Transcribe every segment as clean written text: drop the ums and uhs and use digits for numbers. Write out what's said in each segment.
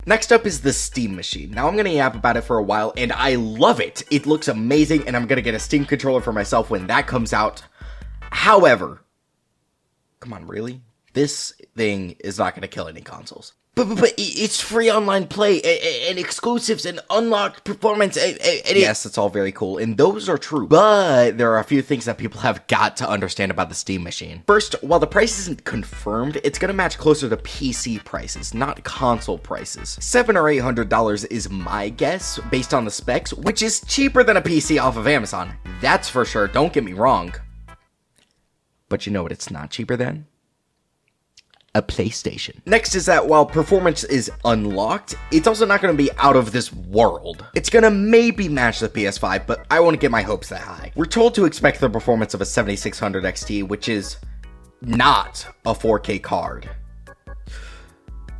Next up is the Steam Machine. Now I'm gonna yap about it for a while, and I love it. It looks amazing, and I'm gonna get a Steam controller for myself when that comes out. However, come on, really? This thing is not gonna kill any consoles. But it's free online play and exclusives and unlocked performance. Yes, it's all very cool, and those are true. But there are a few things that people have got to understand about the Steam Machine. First, while the price isn't confirmed, it's gonna match closer to PC prices, not console prices. $700 or $800 is my guess, based on the specs, which is cheaper than a PC off of Amazon. That's for sure, don't get me wrong. But you know what it's not cheaper than? A PlayStation. Next is that while performance is unlocked, it's also not going to be out of this world. It's going to maybe match the PS5, but I won't get my hopes that high. We're told to expect the performance of a 7600 XT, which is not a 4K card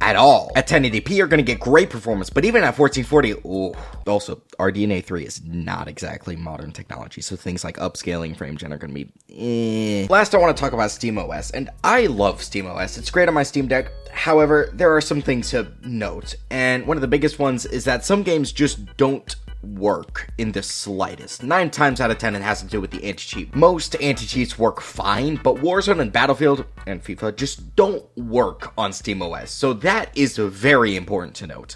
at all. At 1080p, you're going to get great performance, but even at 1440, ooh. Also, RDNA 3 is not exactly modern technology, so things like upscaling frame gen are going to be Last, I want to talk about SteamOS, and I love SteamOS. It's great on my Steam Deck. However, there are some things to note, and one of the biggest ones is that some games just don't work in the slightest. 9 times out of 10 it has to do with the anti-cheat. Most anti-cheats work fine, but Warzone and Battlefield and FIFA just don't work on SteamOS, so that is very important to note.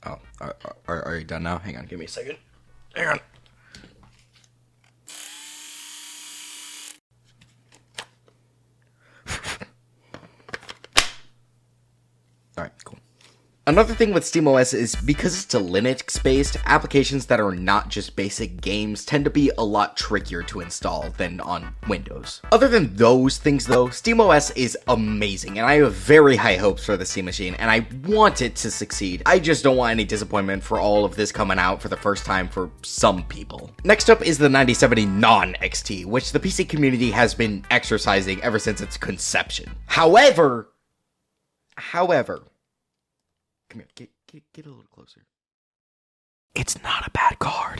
Oh, are you done now? Hang on, give me a second. Hang on. Alright, cool. Another thing with SteamOS is because it's a Linux-based, applications that are not just basic games tend to be a lot trickier to install than on Windows. Other than those things though, SteamOS is amazing, and I have very high hopes for the Steam Machine, and I want it to succeed. I just don't want any disappointment for all of this coming out for the first time for some people. Next up is the 9070 non-XT, which the PC community has been exercising ever since its conception. However, come here, get a little closer. It's not a bad card.